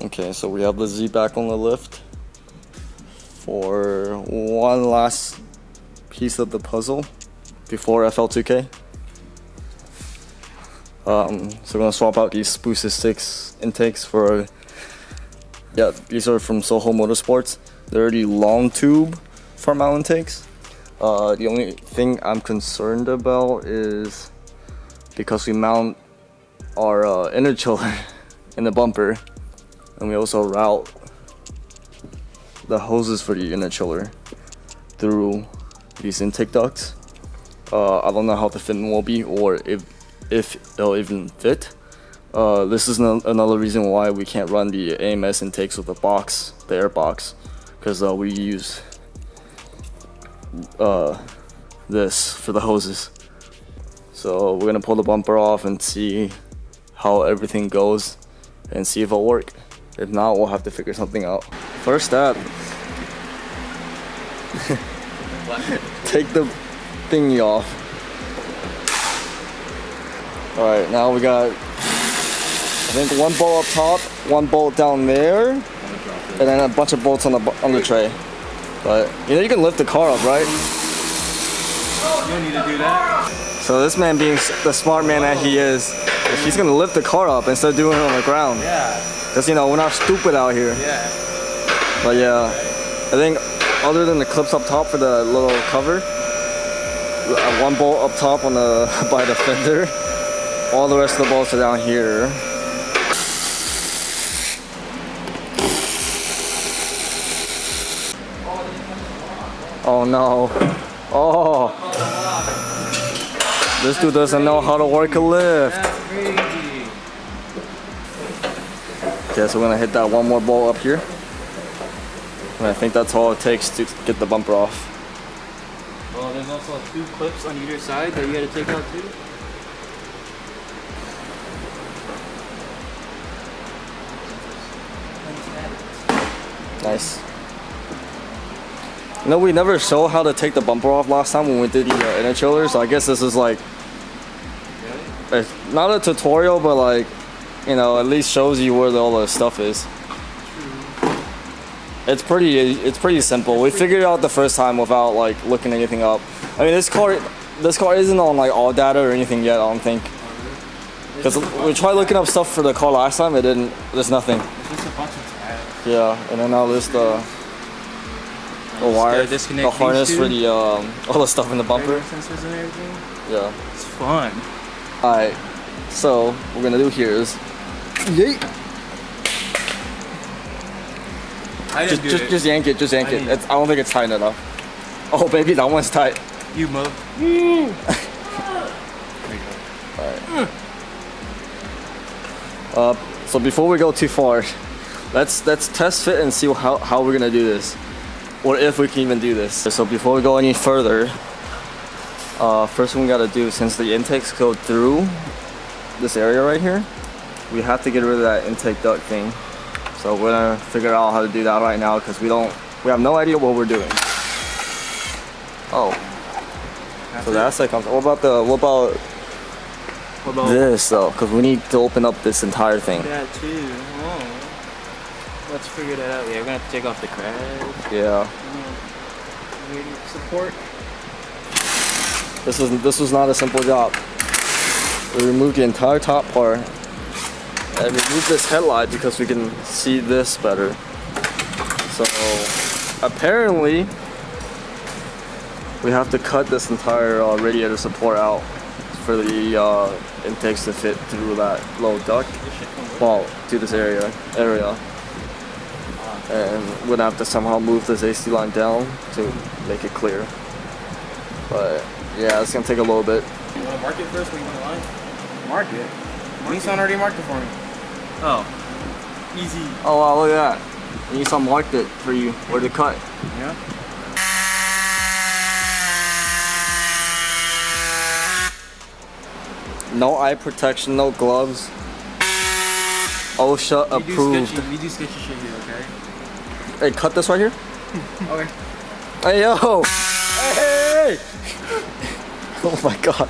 Okay, so we have the Z back on the lift for one last piece of the puzzle before FL2K. So we're gonna swap out these Boosted 6 intakes for, yeah, these are from SOHO Motorsports. They're the long tube front mount intakes. The only thing I'm concerned about is because we mount our inner chiller in the bumper, and we also route the hoses for the inner chiller through these intake ducts. I don't know how the fitment will be, or if it'll even fit. This is another reason why we can't run the AMS intakes with the box, the air box, because we use this for the hoses. So we're gonna pull the bumper off and see how everything goes and see if it'll work. If not, we'll have to figure something out. First step, take the thingy off. Alright, now we got, I think, one bolt up top, one bolt down there, and then a bunch of bolts on the tray. But you know you can lift the car up, right? You don't need to do that. So this man, being the smart man that he is, he's gonna lift the car up instead of doing it on the ground. Yeah. Because, you know, we're not stupid out here. Yeah. But yeah, I think other than the clips up top for the little cover, one bolt up top on the by the fender, all the rest of the bolts are down here. Oh no. Oh. This dude doesn't know how to work a lift. That's crazy. Okay, so we're gonna hit that one more bolt up here. And I think that's all it takes to get the bumper off. Well, there's also 2 clips on either side that you gotta take out too. Nice. You know, we never showed how to take the bumper off last time when we did the inner chiller, so I guess this is like, not a tutorial, but like, you know, at least shows you where all the stuff is. It's pretty simple. We figured it out the first time without like looking anything up. I mean, this car isn't on like all data or anything yet, I don't think. Because we tried looking up stuff for the car last time, it didn't, there's nothing. It's just a bunch of tabs. Yeah, and then now there's the wire, the harness for the all the stuff in the bumper. Sensors and everything. Yeah. It's fun. Alright, so what we're gonna do here is, yeet. Just yank it, just yank it. I don't think it's tight enough. Oh baby, that one's tight. You move. There you go. Alright. So before we go too far, let's test fit and see how we're gonna do this, or if we can even do this. So before we go any further, first thing we gotta do, since the intakes go through this area right here, we have to get rid of that intake duct thing. So we're gonna figure out how to do that right now because we have no idea what we're doing. Oh, so that's like, what about this though? Because we need to open up this entire thing. That too. Oh. Let's figure that out. Yeah, we're gonna have to take off the crash. Yeah. Support. This was not a simple job. We removed the entire top part and removed this headlight because we can see this better. So apparently we have to cut this entire radiator support out for the intakes to fit through that low duct. Well, to this area. And we're gonna have to somehow move this AC line down to make it clear. But yeah, it's gonna take a little bit. You wanna mark it first when you want to line? Mark it? Nissan already marked it for me. Oh. Easy. Oh wow, look at that. Nissan marked it for you where to cut. Yeah. No eye protection, no gloves. OSHA approved. We do sketchy shit here, okay? Hey, cut this right here. Okay. Hey yo! Hey! Oh my god.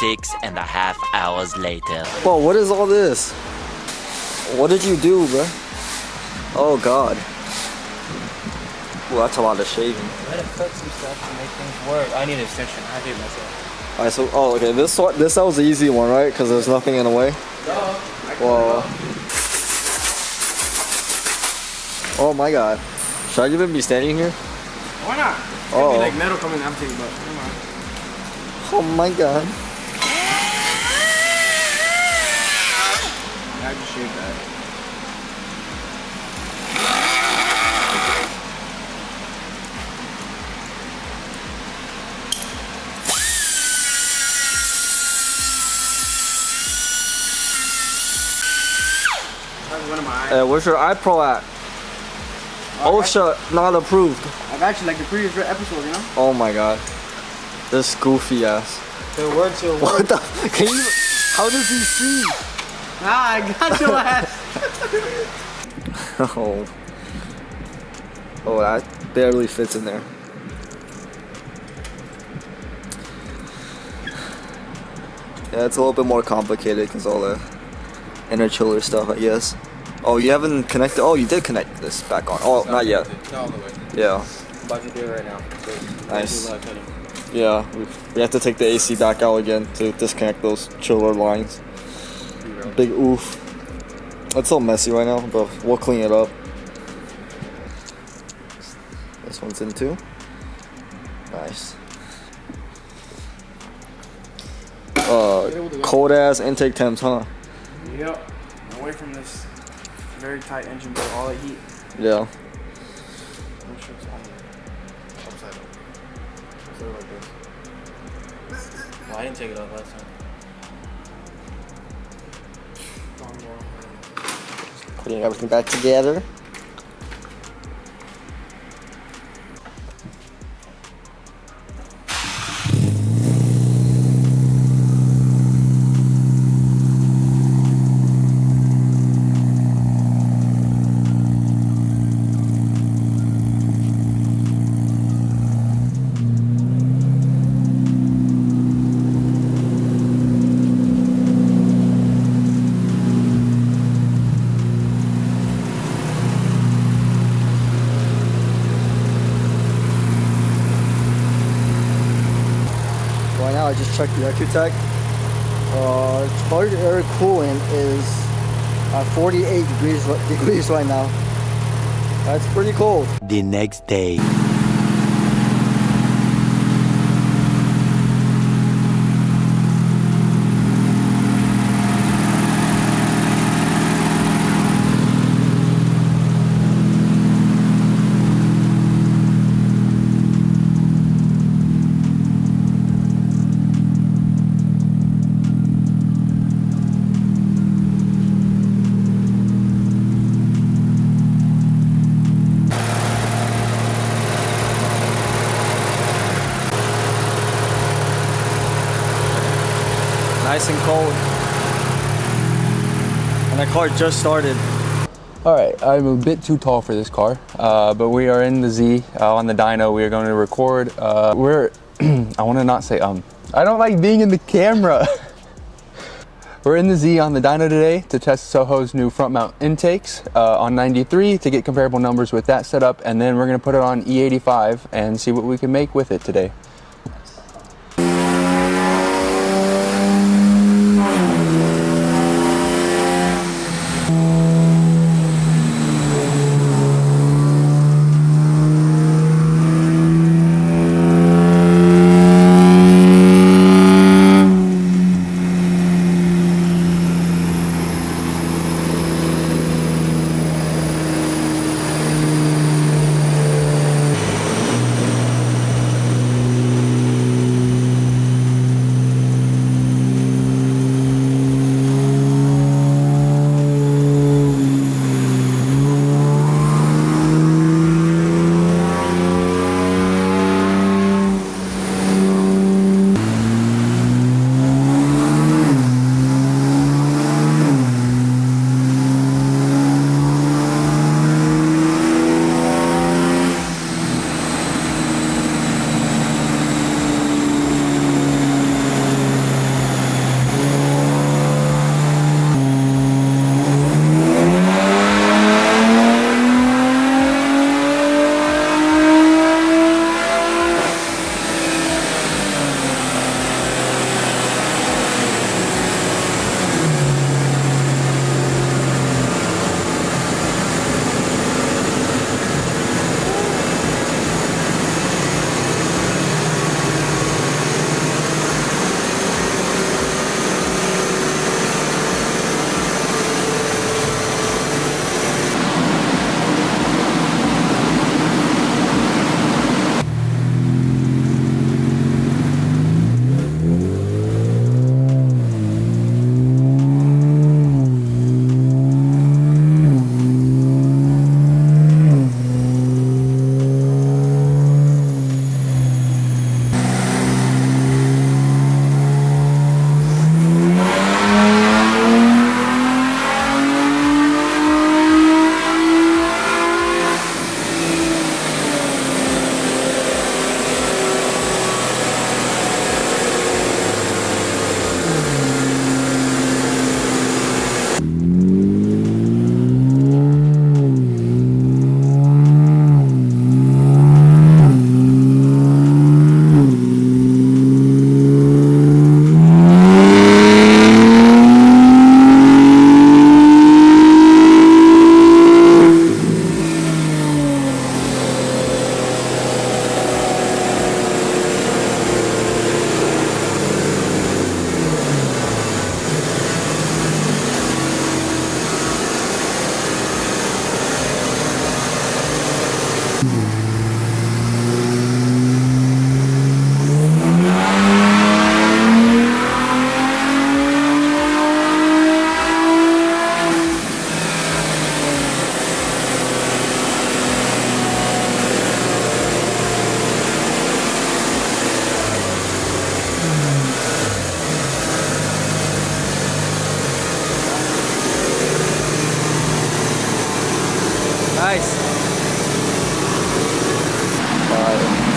6.5 hours later. Whoa, what is all this? What did you do, bro? Oh God. Well, that's a lot of shaving. I had to cut some stuff to make things work. I need an extension. I hate myself. Alright, so okay, this that was the easy one, right? Because there's nothing in the way. Whoa. Oh my God. Should I even be standing here? Why not? It's gonna be like metal coming after you, but come on. Oh my God. I just shaved that. One of my eyes. Where's your iPro at? OSHA not approved. I got you like the previous episode, you know? Oh my God. This goofy ass. It works, it works. What the? Can you? How does he see? Nah, I got your ass. Oh. Oh, that barely fits in there. Yeah, it's a little bit more complicated because all the inner chiller stuff, I guess. Oh, you haven't connected? Oh, you did connect this back on. Oh, not yet. No, all the way. Yeah. I'm about to do it right now. So Nice. Yeah, we have to take the AC back out again to disconnect those chiller lines. Big oof. It's all messy right now, but we'll clean it up. This one's in too. Nice. Cold ass intake temps, huh? Yep. Away from this very tight engine, but all the heat. Yeah. Upside down. Like this. Well, I didn't take it off last time. Putting everything back together. Right now I just checked the Ecutech. Started air coolant is at 48 degrees right now. That's pretty cold. The next day. Nice and cold. And the car just started. Alright, I'm a bit too tall for this car, but we are in the Z on the dyno. We are going to record. I want to not say I don't like being in the camera. We're in the Z on the dyno today to test SOHO's new front mount intakes on 93 to get comparable numbers with that setup, and then we're going to put it on E85 and see what we can make with it today.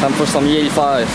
Time for some E85.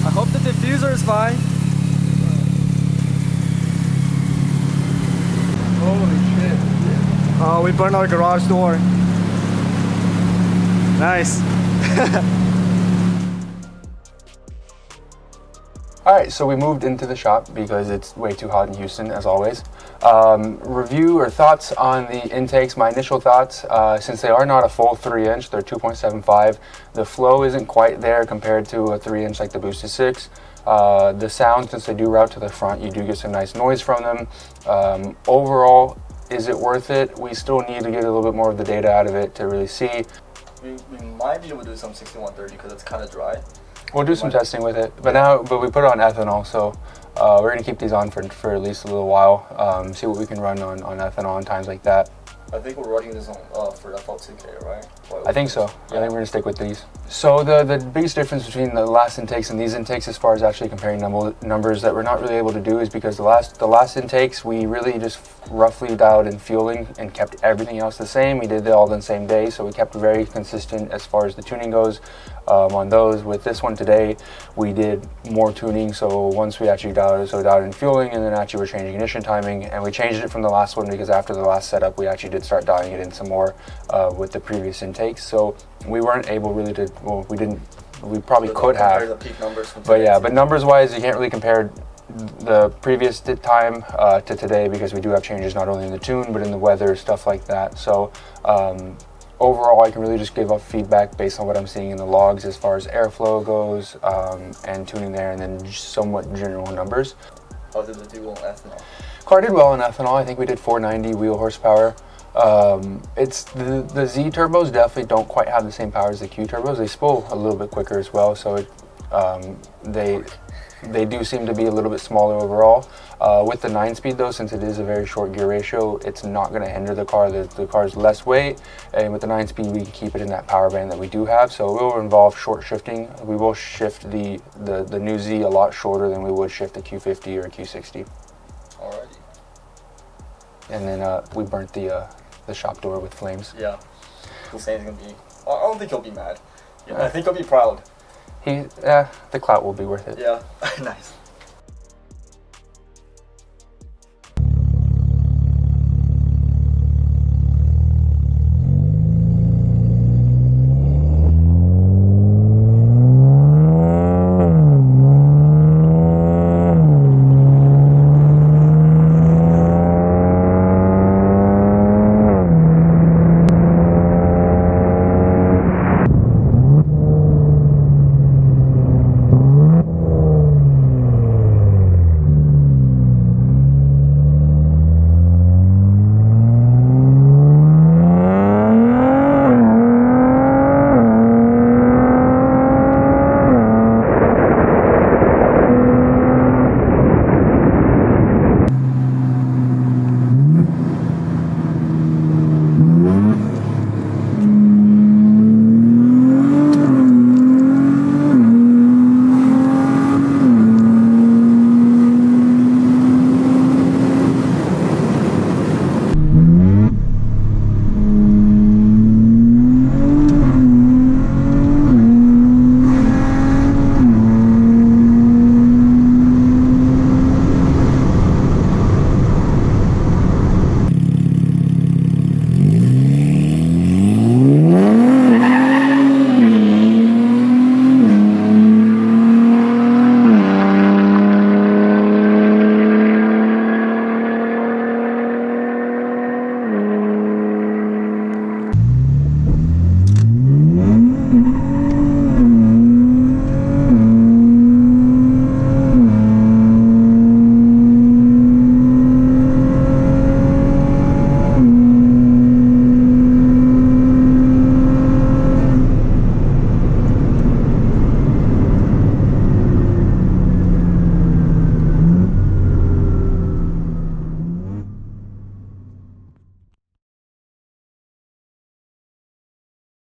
I hope the diffuser is fine. Holy shit. Oh, we burned our garage door. Nice. Alright, so we moved into the shop because it's way too hot in Houston, as always. Review or thoughts on the intakes. My initial thoughts, since they are not a full 3-inch, they're 2.75, the flow isn't quite there compared to a 3-inch like the Boosted 6. The sound, since they do route to the front, you do get some nice noise from them. Overall, is it worth it? We still need to get a little bit more of the data out of it to really see. We might be able to do some 6130 because it's kind of dry. We'll do some testing with it, but we put it on ethanol, so we're gonna keep these on for at least a little while. See what we can run on ethanol and times like that. I think we're running this on for FL2K, right? I think so. Yeah. I think we're gonna stick with these. So the biggest difference between the last intakes and these intakes, as far as actually comparing numbers that we're not really able to do, is because the last intakes we really just roughly dialed in fueling and kept everything else the same. We did it all the same day, so we kept very consistent as far as the tuning goes on those. With this one today, we did more tuning. So once we actually dialed in fueling, and then actually we're changing ignition timing, and we changed it from the last one because after the last setup, we actually did start dialing it in some more with the previous intakes. So we weren't able really to, well, we probably could have, the peak numbers from but numbers wise, you can't really compare the previous time to today, because we do have changes not only in the tune but in the weather, stuff like that. So overall, I can really just give up feedback based on what I'm seeing in the logs as far as airflow goes, and tuning there, and then just somewhat general numbers. How did it do on ethanol? Car did well on ethanol. I think we did 490 wheel horsepower. It's the Z turbos definitely don't quite have the same power as the Q turbos. They spool a little bit quicker as well, so They do seem to be a little bit smaller overall. With the 9-speed though, since it is a very short gear ratio, it's not going to hinder the car. The car's less weight, and with the 9-speed we can keep it in that power band that we do have, so it will involve short shifting. We will shift the new Z a lot shorter than we would shift a Q50 or a Q60. Alrighty. And then we burnt the shop door with flames. Yeah. Hussein's gonna be... I don't think he'll be mad. I think he'll be proud. The clout will be worth it. Yeah. Nice.